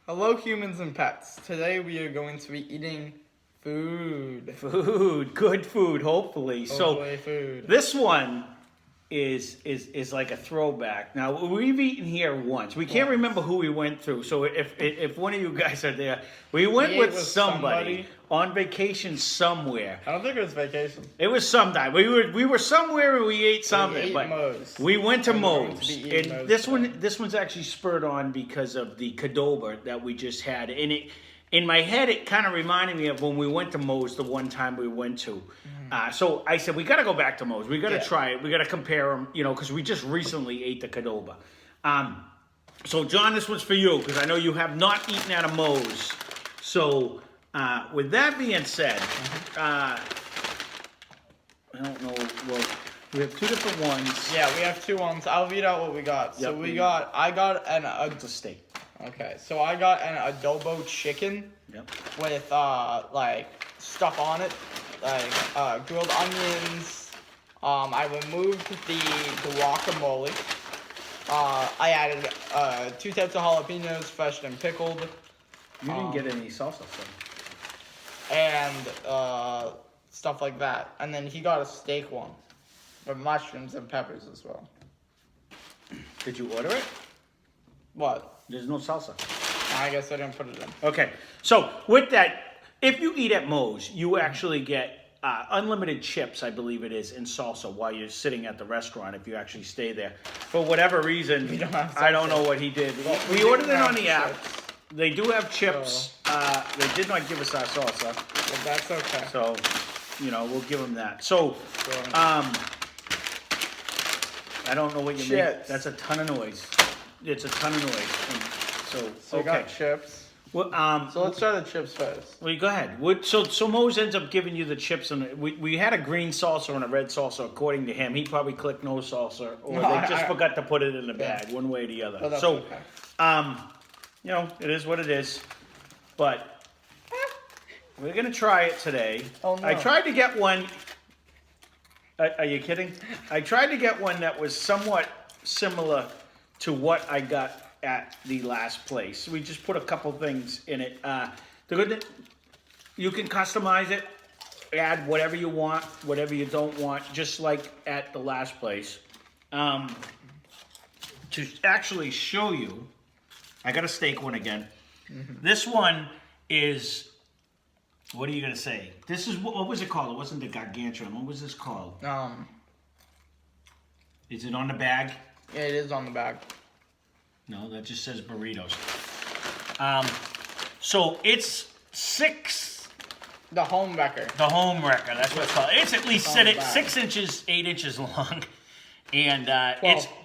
Hello, humans and pets. Today we are going to be eating food. Good food, hopefully. Hopefully food. This one is like a throwback. Now we've eaten here once. We can't remember who we went through. So if one of you guys are there, we went with somebody on vacation somewhere. I don't think it was vacation. It was sometime. We were somewhere and we ate something. We ate but Moes. We went to And we're going to Moes. be eating And Moes this one's actually spurred on because of the Qdoba that we just had. And in my head, it kind of reminded me of when we went to Moes the one time we went to. So I said, we got to go back to Moes. We got to try it. We got to compare them, because we just recently ate the Qdoba. So, John, this one's for you because I know you have not eaten at a Moes. So, with that being said, I don't know. Well, we have two different ones. Yeah, we have two ones. I'll read out what we got. Yep, So I got It's a steak. Okay, so I got an adobo chicken with like stuff on it, like grilled onions. I removed the guacamole. I added 2 types of jalapenos, fresh and pickled. You didn't get any salsa, so. And stuff like that. And then he got a steak one with mushrooms and peppers as well. Did you order it? What? There's no salsa. I guess I didn't put it in. Okay, so with that, if you eat at Moes, you actually get unlimited chips, I believe it is, and salsa while you're sitting at the restaurant if you actually stay there. For whatever reason, We don't have salsa. I don't know what he did. Well, we do ordered it have on the app. chips, They do have chips. They did not give us our salsa. but that's okay. So, we'll give them that. So, I don't know what you make. Chips. That's a ton of noise. It's a ton of noise. And So we got chips. Well, So let's try the chips first. well, go ahead. So Moes ends up giving you the chips, and we had a green salsa and a red salsa. According to him, he probably clicked no salsa, or No, they just forgot to put it in the bag, one way or the other. Oh, that's So, okay. it is what it is. But we're gonna try it today. Oh, no. I tried to get one. Are you kidding? I tried to get one that was somewhat similar to what I got at the last place. We just put a couple things in it. You can customize it, add whatever you want, whatever you don't want, just like at the last place. To actually show you, I got a steak one again. This one is, what are you gonna say? This is, what was it called? It wasn't the gargantuan. What was this called? Is it on the bag? Yeah, it is on the bag. No, that just says burritos. So it's 6. The Homewrecker. The Homewrecker, that's what it's called. It's at least On the back. 6 inches, 8 inches long, and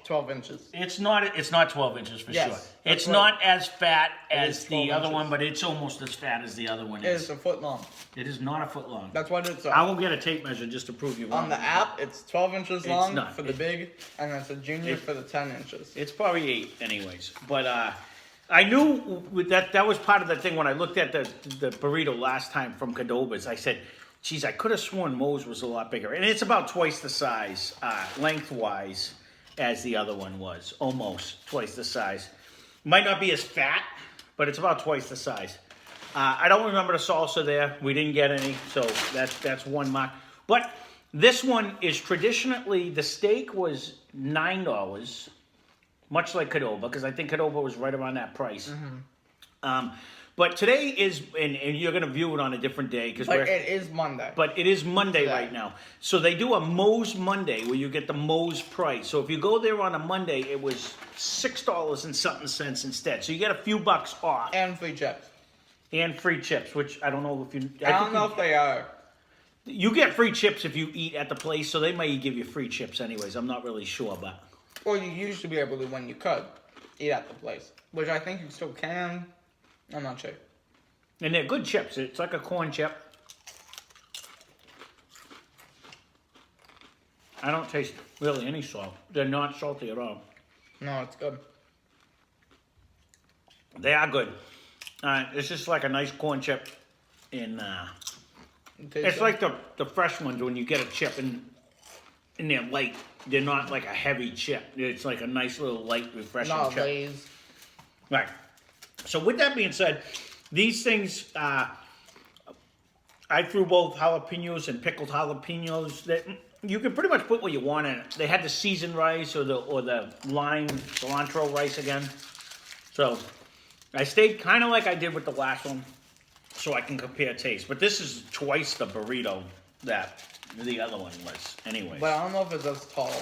12 inches. it's not 12 inches for Yes, sure. that's It's what- not as fat It as is the 12 other inches. one, but it's almost as fat as the other one It is. is a foot long. It is not a foot long. That's what it's I will get a tape measure just to prove you wrong. on the app. It's 12 inches long not. for the big, and it's a junior for the 10 inches. It's probably 8 anyways. But I knew that was part of the thing when I looked at the burrito last time from Qdoba's. I said, geez, I could have sworn Moes was a lot bigger. And it's about twice the size, lengthwise, as the other one was. Almost twice the size. Might not be as fat, but it's about twice the size. I don't remember the salsa there. We didn't get any, so that's one mark. But this one is traditionally, the steak was $9, much like Qdoba, because I think Qdoba was right around that price. But today is, and you're going to view it on a different day. But it is Monday. But it is Monday right now. So they do a Moes Monday where you get the Moes price. So if you go there on a Monday, it was $6 and something cents instead. So you get a few bucks off. And free chips. And free chips, which I don't know if you... I don't know if they are. You get free chips if you eat at the place, so they may give you free chips anyways. I'm not really sure, but... Or you used to be able to when you could eat at the place. Which I think you still can. I'm not sure. And they're good chips. It's like a corn chip. I don't taste really any salt. They're not salty at all. No, it's good. They are good. It's just like a nice corn chip. It's like the fresh ones when you get a chip and they're light. They're not like a heavy chip. It's like a nice little light, refreshing Not chip. Lay's. Right. So with that being said, these things, I threw both jalapenos and pickled jalapenos. That you can pretty much put what you want in it. They had the seasoned rice or the lime cilantro rice again. So I stayed kind of like I did with the last one, so I can compare taste. But this is twice the burrito that the other one was, anyway. But I don't know if it's as tall.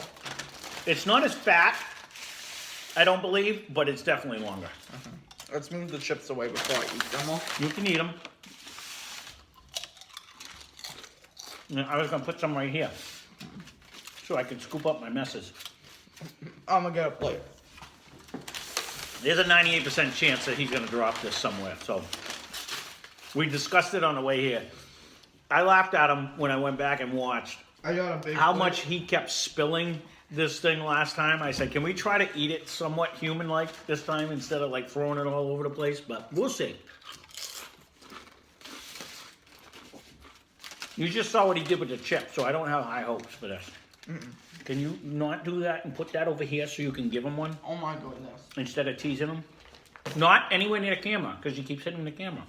It's not as fat, I don't believe, but it's definitely longer. Let's move the chips away before I eat them all. You can eat them. I was gonna put some right here, so I can scoop up my messes. I'm gonna get a plate. There's a 98% chance that he's gonna drop this somewhere. So we discussed it on the way here. I laughed at him when I went back and watched I got a big how plate. much he kept spilling this thing last time. I said, can we try to eat it somewhat human-like this time instead of like throwing it all over the place? But we'll see. You just saw what he did with the chip, so I don't have high hopes for this. Can you not do that and put that over here so you can give him one Oh my goodness. instead of teasing him? Not anywhere near the camera, because he keeps hitting the camera.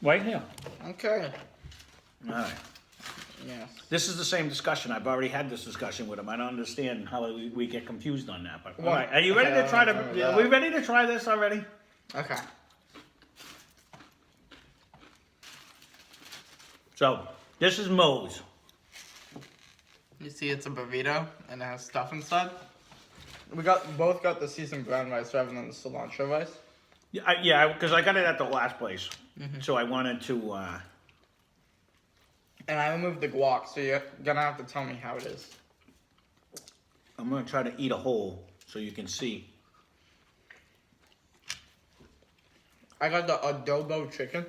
Right here. Okay. All right. Yes. This is the same discussion. I've already had this discussion with him. I don't understand how we get confused on that. But all What? right, are you ready Okay, to try I don't know to? that. Are we ready to try this already? Okay. So this is Moes. You see, it's a burrito and it has stuff inside. We both got the seasoned brown rice rather than the cilantro rice. Yeah, because I got it at the last place, so I wanted to. And I removed the guac, so you're gonna have to tell me how it is. I'm gonna try to eat a whole so you can see. I got the adobo chicken.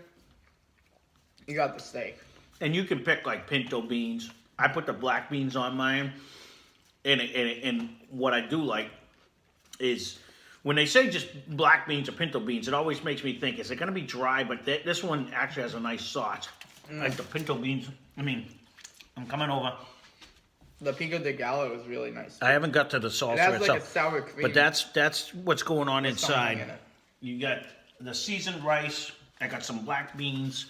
You got the steak. And you can pick like pinto beans. I put the black beans on mine, and what I do like is when they say just black beans or pinto beans, it always makes me think, is it gonna be dry? But this one actually has a nice sauce. Like the pinto beans. I mean, I'm coming over. The pico de gallo is really nice. I haven't got to the salsa It has like a itself, sour cream. but that's what's going on There's something inside. in it. You got the seasoned rice. I got some black beans.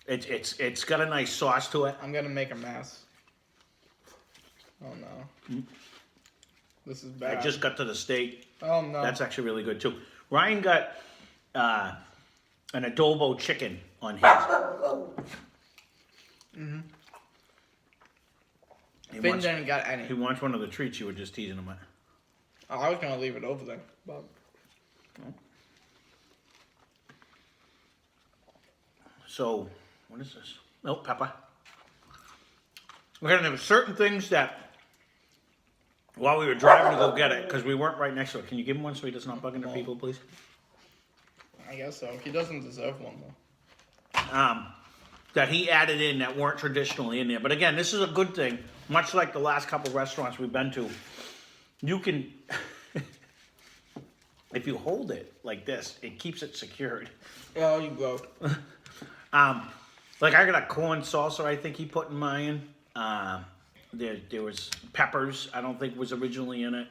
It's got a nice sauce to it. I'm gonna make a mess. Oh no. This is bad. I just got to the steak. Oh no. That's actually really good too. Ryan got an adobo chicken on his. Finn didn't got any. He wants one of the treats you were just teasing him at. Oh, I was gonna leave it over there, but So, what is this? Oh, pepper. We're gonna have certain things that, while we were driving to go get it, because we weren't right next to it. Can you give him one so he does not bug into people, please? I guess so. He doesn't deserve one though. That he added in that weren't traditionally in there. But again, this is a good thing. Much like the last couple restaurants we've been to, you can, if you hold it like this, it keeps it secured. Oh, you go. Like I got a corn salsa I think he put in mine. There was peppers I don't think was originally in it.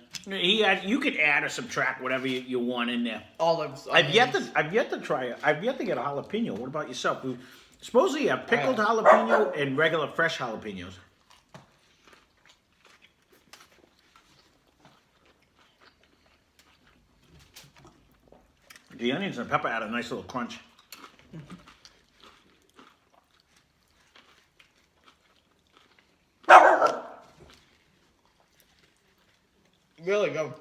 You could add or subtract whatever you want in there. Olives. I've yet to try it. I've yet to get a jalapeno. What about yourself? Supposedly you have pickled jalapeno and regular fresh jalapenos. The onions and pepper add a nice little crunch. Really go.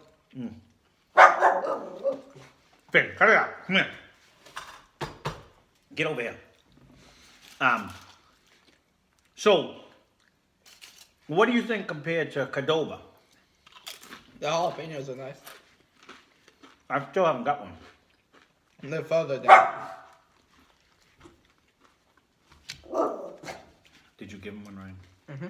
Finn, cut it out. Come here. Get over here. So, what do you think compared to Qdoba? The jalapenos are nice. I still haven't got one. And they're further down. Did you give him one, Ryan? Mm-hmm.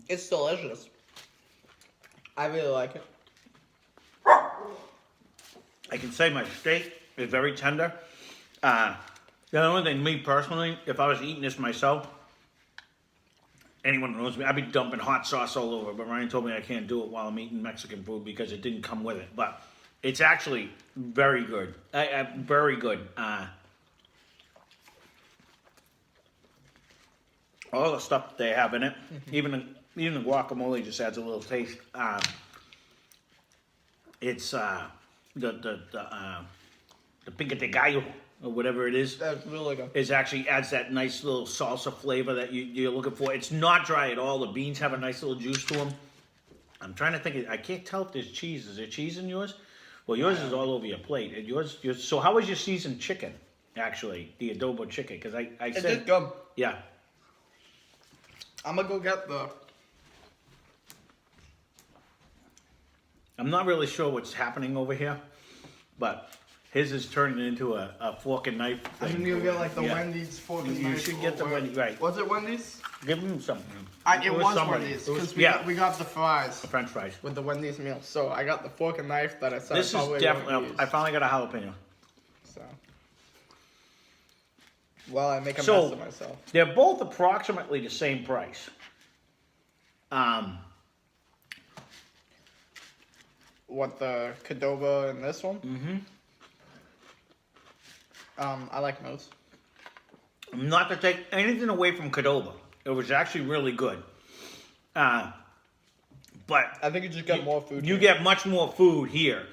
It's delicious. I really like it. I can say my steak is very tender. The only thing, me personally, if I was eating this myself, anyone who knows me, I'd be dumping hot sauce all over. But Ryan told me I can't do it while I'm eating Mexican food because it didn't come with it. But it's actually very good. Very good. All the stuff that they have in it, even the guacamole just adds a little taste. It's the pico de gallo or whatever it is. That's really good. Is actually adds that nice little salsa flavor that you're looking for. It's not dry at all. The beans have a nice little juice to them. I'm trying to think. I can't tell if there's cheese. Is there cheese in yours? Well, yours is all over your plate. And yours. So how was your seasoned chicken? Actually, the adobo chicken. Because I said. It did good. Yeah. I'm gonna go get the. I'm not really sure what's happening over here, but his is turning into a fork and knife thing. I'm gonna get like the Wendy's fork and knife. You should get the Wendy's, right. Was it Wendy's? Give him something. It was somebody. Wendy's, It was- because we got the fries French fries. with the Wendy's meal. So I got the fork and knife that I said This I is probably definitely, won't use. I finally got a jalapeno. So. Well, I make a mess So, of myself. they're both approximately the same price. What, the Qdoba and this one? Mm-hmm. I like Moes. Not to take anything away from Qdoba. It was actually really good. But I think you just get more food. you here. get much more food here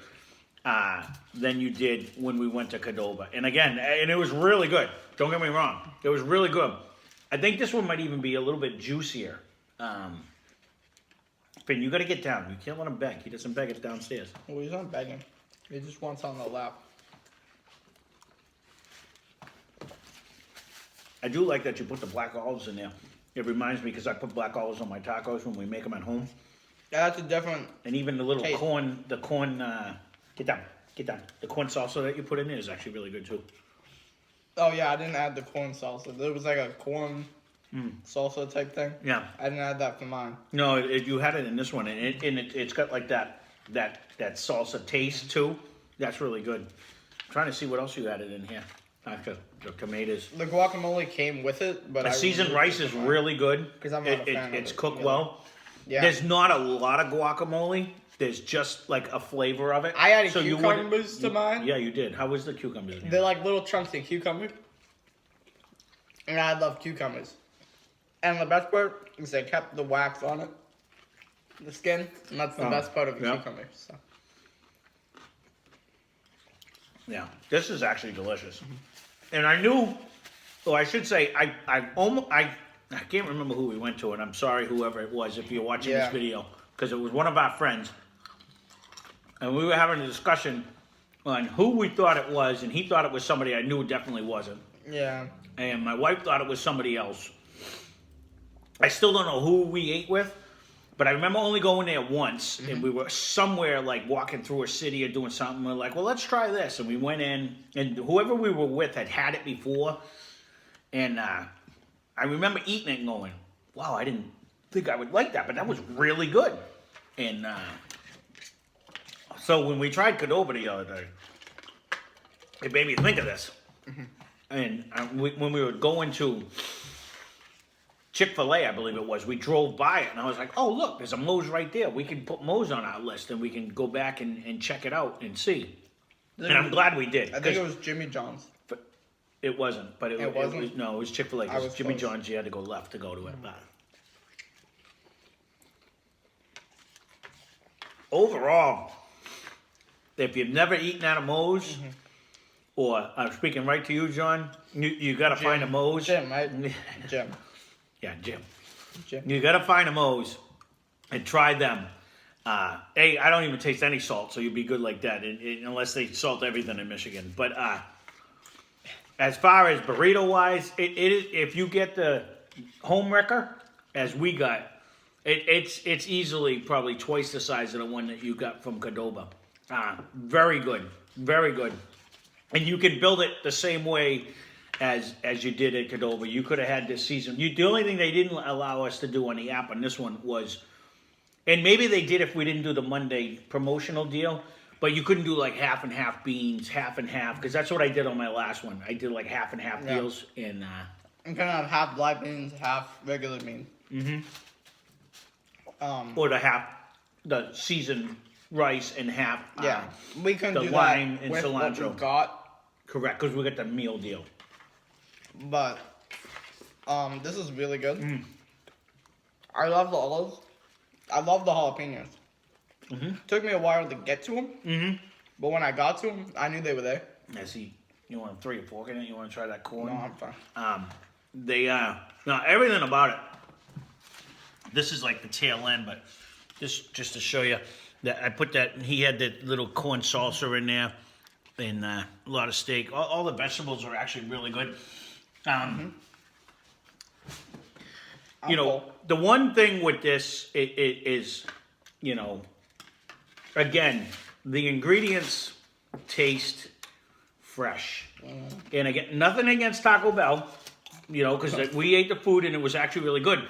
than you did when we went to Qdoba. And again, and it was really good. Don't get me wrong. It was really good. I think this one might even be a little bit juicier. Finn, you got to get down. You can't let him beg. He doesn't beg it downstairs. Well, he's not begging. He just wants on the lap. I do like that you put the black olives in there. It reminds me because I put black olives on my tacos when we make them at home. Yeah, that's a different. And even the little Taste. corn, get down. The corn salsa that you put in there is actually really good too. Oh yeah, I didn't add the corn salsa. There was like a corn salsa type thing. Yeah. I didn't add that for mine. No, you had it in this one, and it's got like that salsa taste too. That's really good. I'm trying to see what else you added in here. After the tomatoes. The guacamole came with it, but The seasoned rice is really good. 'Cause I'm not a fan of It's it, cooked yeah. well. Yeah. There's not a lot of guacamole. There's just like a flavor of it. I added you wouldn't- cucumbers to mine. Yeah, you did. How was the cucumbers? They're like little chunks of cucumber. And I love cucumbers. And the best part is they kept the wax on it. The skin. And that's the best part of the yeah. cucumber. So. Yeah, this is actually delicious. And I knew, or I should say, I can't remember who we went to, and I'm sorry, whoever it was, if you're watching this Yeah. video, because it was one of our friends, and we were having a discussion on who we thought it was, and he thought it was somebody I knew definitely wasn't, Yeah. and my wife thought it was somebody else. I still don't know who we ate with, but I remember only going there once, and we were somewhere like walking through a city or doing something. We're like, well, let's try this. And we went in, and whoever we were with had it before. And I remember eating it and going, wow, I didn't think I would like that, but that was really good. And so when we tried Qdoba the other day, it made me think of this. And when we were going to Chick-fil-A, I believe it was, we drove by it, and I was like, oh, look, there's a Moes right there. We can put Moes on our list, and we can go back and check it out and see. And I'm glad we did. I think it was Jimmy John's. But it wasn't. But It wasn't? No, it was Chick-fil-A. I 'Cause was Jimmy close. John's, you had to go left to go to it. But overall, if you've never eaten at a Moes, or I'm speaking right to you, John, you got to find a Moes. Jim, right? Jim. Yeah, Jim. Jim. You gotta find a Moes and try them. I don't even taste any salt, so you'd be good like that, unless they salt everything in Michigan. But as far as burrito wise, it is, if you get the Homewrecker, as we got, it's easily probably twice the size of the one that you got from Qdoba. Very good, very good, and you can build it the same way as you did at Qdoba. You could have had this season. The only thing they didn't allow us to do on the app on this one was, and maybe they did if we didn't do the Monday promotional deal, but you couldn't do like half and half beans, half and half, because that's what I did on my last one. I did like half and half deals, and I'm gonna have half black beans, half regular beans. Or the seasoned rice and half. Yeah, we can the do lime that and with cilantro. what we got. Correct, because we got the meal deal. But this is really good. I love the olives. I love the jalapenos. Took me a while to get to them. But when I got to them, I knew they were there. Yeah, see, you want to throw your fork in it? You want to try that corn? No, I'm fine. Now everything about it. This is like the tail end, but just to show you that I put that. He had the little corn salsa in there, and a lot of steak. All the vegetables are actually really good. You know, the one thing with this is, you know, again, the ingredients taste fresh. And again, nothing against Taco Bell, you know, because we ate the food and it was actually really good.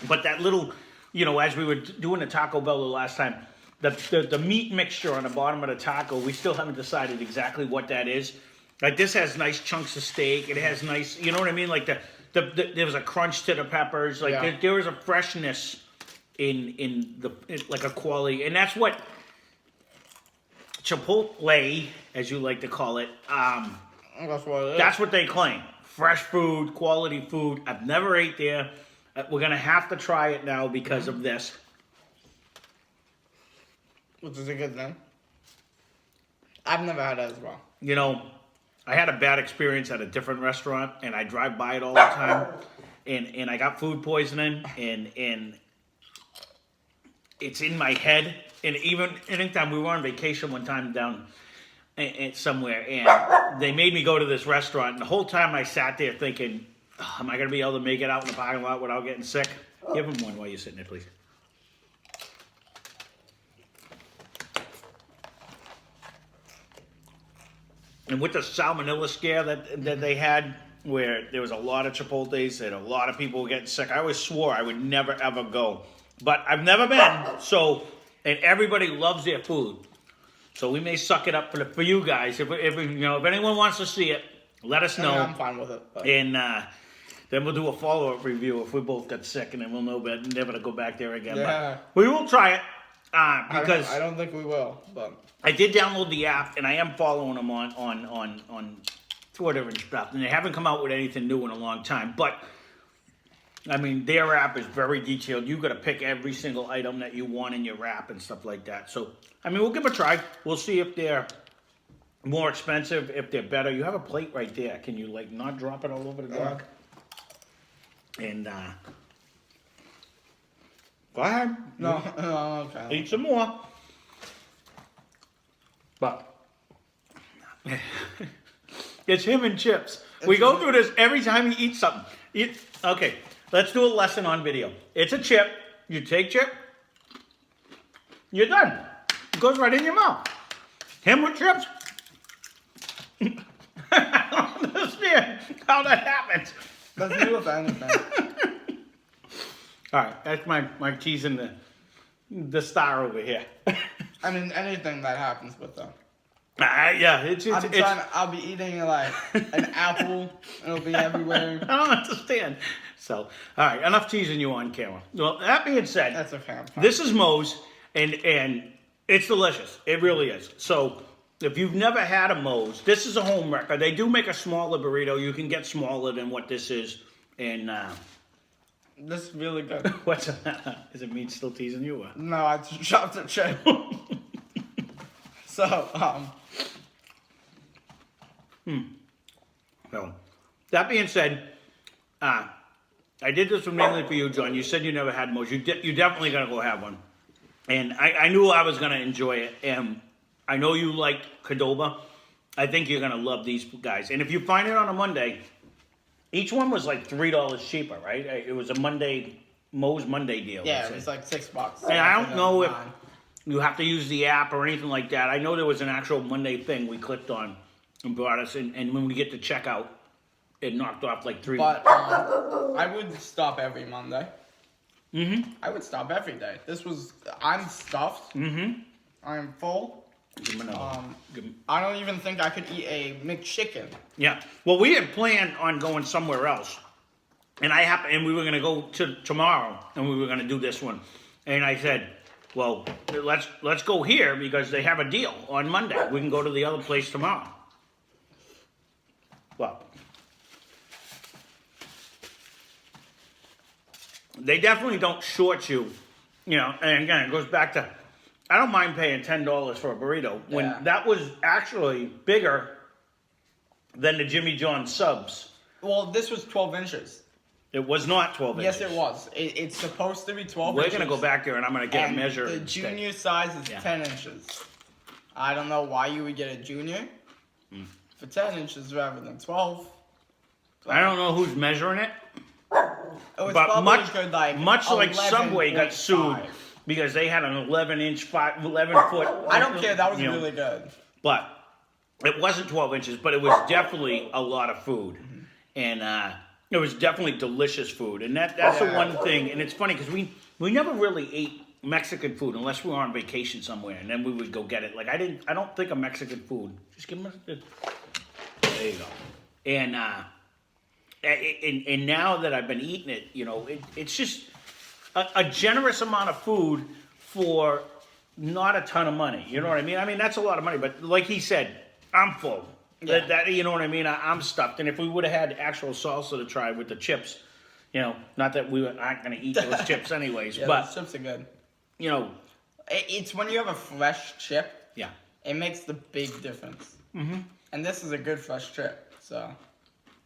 But that little, you know, as we were doing the Taco Bell the last time, the meat mixture on the bottom of the taco, we still haven't decided exactly what that is. Like this has nice chunks of steak. It has nice, you know what I mean? Like there was a crunch to the peppers. Like there was a freshness in like a quality, and that's what Chipotle, as you like to call it, That's what it is. that's what they claim. Fresh food, quality food. I've never ate there. We're going to have to try it now because of this. Which is a good thing. I've never had it as well. You know, I had a bad experience at a different restaurant, and I drive by it all the time, and I got food poisoning, and it's in my head. And even anytime we were on vacation one time down somewhere, and they made me go to this restaurant, and the whole time I sat there thinking, oh, am I going to be able to make it out in the parking lot without getting sick? Give him one while you're sitting there, please. And with the salmonella scare that they had, where there was a lot of Chipotles and a lot of people were getting sick, I always swore I would never, ever go. But I've never been, so, and everybody loves their food. So we may suck it up for you guys. If you know, if anyone wants to see it, let us know. I'm fine with it. But. And then we'll do a follow-up review if we both got sick, and then we'll know never to go back there again. Yeah. But we will try it because I don't think we will. But I did download the app, and I am following them on Twitter and stuff. And they haven't come out with anything new in a long time. But I mean, their app is very detailed. You got to pick every single item that you want in your app and stuff like that. So I mean, we'll give it a try. We'll see if they're more expensive, if they're better. You have a plate right there. Can you like not drop it all over the dog? And go ahead. no, okay. Eat some more. But it's him and chips. We go through this every time he eats something. Okay, let's do a lesson on video. It's a chip. You take chip. You're done. It goes right in your mouth. Him with chips. I don't understand how that happens. Let's do it for anything. All right, that's my teasing the star over here. I mean, anything that happens with them. Yeah, I'll be eating like an apple. It'll be everywhere. I don't understand. So, all right, enough teasing you on camera. Well, that being said, That's okay. I'm fine. this is Moes, and it's delicious. It really is. So, if you've never had a Moes, this is a Homewrecker. They do make a smaller burrito. You can get smaller than what this is, and This is really good. what's is it me still teasing you? Or? No, I just dropped a chip. So, So, that being said, I did this one mainly for you, John. You said you never had Moes. You're definitely going to go have one. And I knew I was going to enjoy it. And I know you like Qdoba. I think you're going to love these guys. And if you find it on a Monday, each one was like $3 cheaper, right? It was a Moes Monday deal. yeah, it was like $6. And I don't know if you have to use the app or anything like that. I know there was an actual Monday thing we clicked on and brought us in. And when we get to checkout, it knocked off like $3. But I would stop every Monday. Mm-hmm. I would stop every day. I'm stuffed. Mm-hmm. I'm full. Give him another. I don't even think I could eat a McChicken. Yeah. Well, we had planned on going somewhere else. and we were gonna go to tomorrow, and we were gonna do this one, and I said, well, let's go here because they have a deal on Monday. We can go to the other place tomorrow. Well, they definitely don't short you, and again, it goes back to, I don't mind paying $10 for a burrito when that was actually bigger than the Jimmy John subs. Well, this was 12 inches. It was not 12 inches. Yes, it was. It's supposed to be 12 We're inches. going to go back there and I'm going to get and a measure. The junior size is 10 inches. I don't know why you would get a junior for 10 inches rather than 12. I don't know who's measuring it. It was but much good, like 11. Subway got sued because they had an 11 foot. I don't care. That was really good. But it wasn't 12 inches, but it was definitely a lot of food. And it was definitely delicious food. And that's the one thing. And it's funny because we never really ate Mexican food unless we were on vacation somewhere. And then we would go get it. Like, I don't think of Mexican food. Just give them there you go. And now that I've been eating it, it's just a generous amount of food for not a ton of money. You know what I mean? I mean, that's a lot of money. But like he said, I'm full. Yeah. That you know what I mean? I'm stuffed. And if we would have had actual salsa to try with the chips, not that we aren't going to eat those chips anyways. But those chips are good. It's when you have a fresh chip. Yeah. It makes the big difference. Mm-hmm. And this is a good fresh chip. So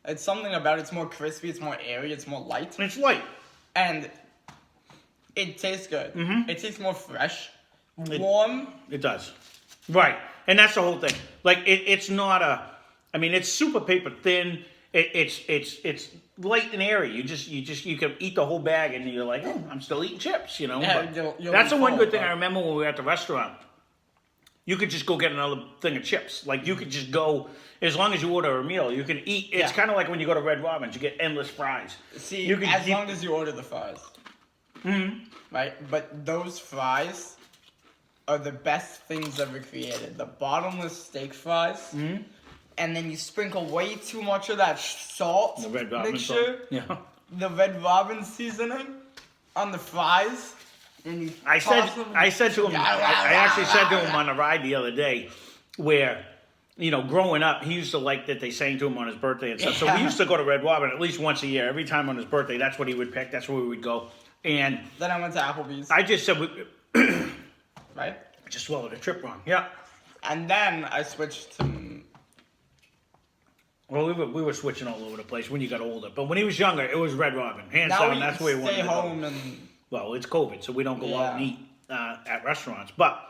it's something about it. It's more crispy. It's more airy. It's more light. It's light. And it tastes good. Mm-hmm. It tastes more fresh. Warm. It does. Right. And that's the whole thing. Like, it's not it's super paper thin. It's light and airy. You can eat the whole bag and you're like, oh, I'm still eating chips, Yeah, But you'll that's the one good thing but... I remember when we were at the restaurant. You could just go get another thing of chips. Like, you could just go, as long as you order a meal, you can eat. It's kind of like when you go to Red Robin's, you get endless fries. See, as long as you order the fries. Mm-hmm. Right? But those fries are the best things ever created. The bottomless steak fries. Mm-hmm. And then you sprinkle way too much of that salt the Red Robin mixture. Salt. Yeah. The Red Robin season on the fries. And I said to him, I actually said to him on the ride the other day, where, growing up, he used to like that they sang to him on his birthday and stuff. So we used to go to Red Robin at least once a year. Every time on his birthday, that's what he would pick. That's where we would go. And then I went to Applebee's. I just said, right? I just swallowed a trip wrong. Yeah. And then I switched to... Well, we were switching all over the place when you got older. But when he was younger, it was Red Robin. Hands now down, that's where he wanted to go. Stay home and... Well, it's COVID, so we don't go out and eat at restaurants. But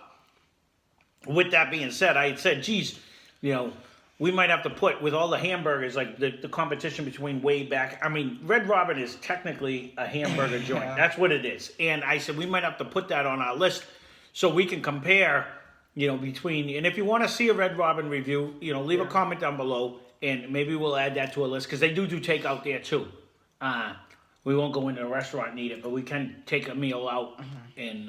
with that being said, I said, geez, we might have to put, with all the hamburgers, like the competition between way back. I mean, Red Robin is technically a hamburger joint. That's what it is. And I said, we might have to put that on our list so we can compare, between. And if you want to see a Red Robin review, leave a comment down below, and maybe we'll add that to a list, because they do takeout there too. We won't go into a restaurant and eat it, but we can take a meal out and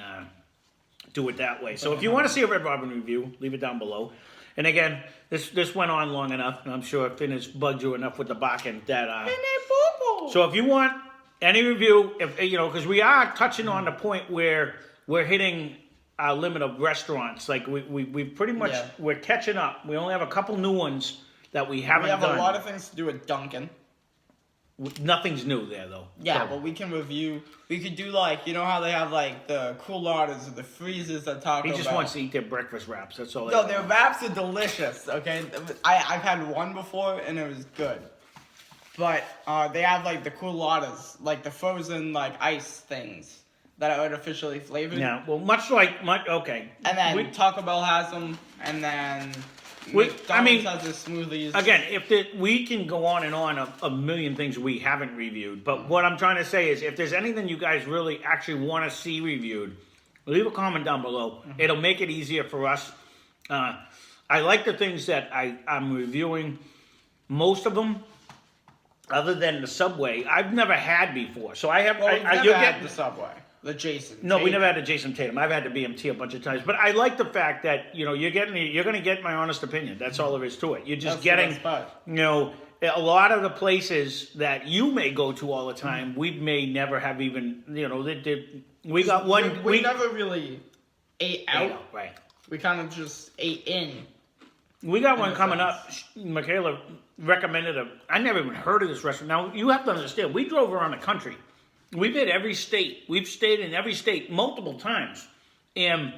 do it that way. So if you want to see a Red Robin review, leave it down below. And again, this went on long enough, and I'm sure Finn has bugged you enough with the barking that. So if you want any review, because we are touching on the point where we're hitting our limit of restaurants. Like we pretty much we're catching up. We only have a couple new ones that we haven't done. We have a lot of things to do with Dunkin'. Nothing's new there, though. Yeah, but we can review. We could do, how they have, the culottes or the freezers that Taco Bell. He just wants to eat their breakfast wraps. That's all. No, their wraps are delicious, okay? I've had one before, and it was good. But they have, the culottes, the frozen, ice things that are artificially flavored. Yeah, well, okay. And then Taco Bell has them, and then... McDonald's has the smoothies. Again, we can go on and on a million things we haven't reviewed, but what I'm trying to say is, if there's anything you guys really actually want to see reviewed, leave a comment down below. It'll make it easier for us. I like the things that I'm reviewing. Most of them, other than the Subway, I've never had before. So I have. You'll get the Subway. The Jason. No, we never had the Jason Tatum. I've had the BMT a bunch of times, but I like the fact that you're going to get my honest opinion. That's all there is to it. You're just getting a lot of the places that you may go to all the time, we may never have even, we got one. We never really ate out. Right. We kind of just ate in. We got one coming up. Michaela recommended I never even heard of this restaurant. Now, you have to understand, we drove around the country. We've hit every state. We've stayed in every state multiple times. And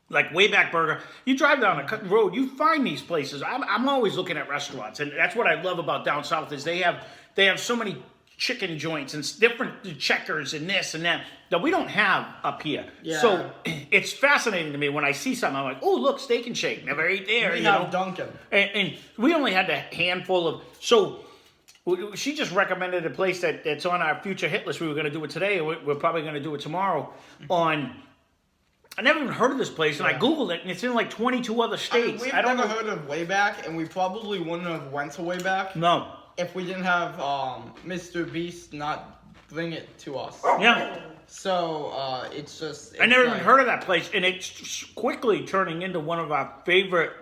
like Wayback Burger, you drive down a road, you find these places. I'm always looking at restaurants, and that's what I love about down south is they have so many chicken joints and different checkers and this and that we don't have up here. Yeah. So it's fascinating to me when I see something. I'm like, oh, look, Steak and Shake. Never ate there. We have Dunkin'. And we only had a handful of. So she just recommended a place that's on our future hit list. We were going to do it today. We're probably going to do it tomorrow on. I never even heard of this place, and I Googled it, and it's in like 22 other states. We've never heard of Wayback, and we probably wouldn't have went to Wayback. No. If we didn't have Mr. Beast not bring it to us. Yeah. So it's just. I never even heard of that place, and it's quickly turning into one of our favorite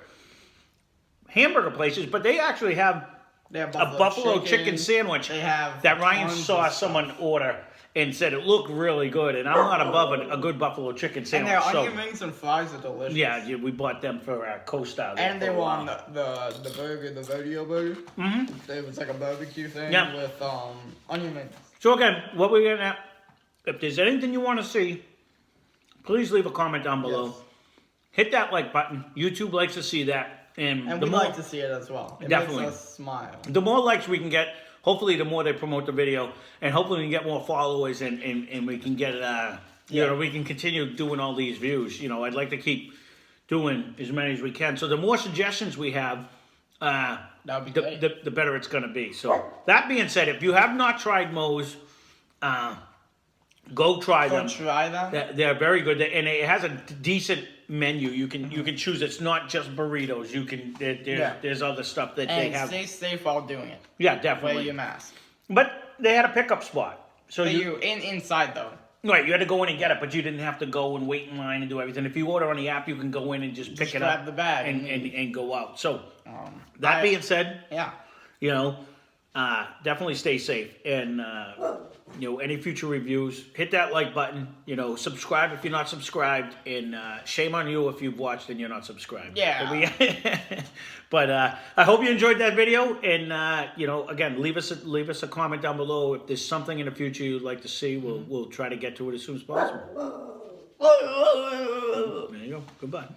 hamburger places. But they actually have a buffalo chicken sandwich they have that Ryan saw someone order and said it looked really good. And I'm not above a good buffalo chicken sandwich. And their onion rings and fries are delicious. Yeah, we bought them for our co-star. And they were on the burger, the Burrito burger. Mm-hmm. It was like a barbecue thing with onion rings. So again, what we're getting at, if there's anything you want to see, please leave a comment down below. Yes. Hit that like button. YouTube likes to see that. And we like to see it as well. It definitely makes us smile. The more likes we can get, hopefully the more they promote the video, and hopefully we can get more followers, and we can get, we can continue doing all these views. I'd like to keep doing as many as we can. So the more suggestions we have, That'd be great. the better it's going to be. So that being said, if you have not tried Moes, go try them. Go try them. They're very good, and it has a decent menu. You can choose. It's not just burritos. You can there's other stuff that they have. And stay safe while doing it. Yeah, definitely. Wear your mask. But they had a pickup spot. So inside though. Right, you had to go in and get it, but you didn't have to go and wait in line and do everything. If you order on the app, you can go in and just pick it up, grab the bag and go out. So that being said, definitely stay safe, and any future reviews, hit that like button. Subscribe if you're not subscribed, and shame on you if you've watched and you're not subscribed. Yeah. But I hope you enjoyed that video, and again, leave us a comment down below if there's something in the future you'd like to see. We'll try to get to it as soon as possible. There you go. Goodbye.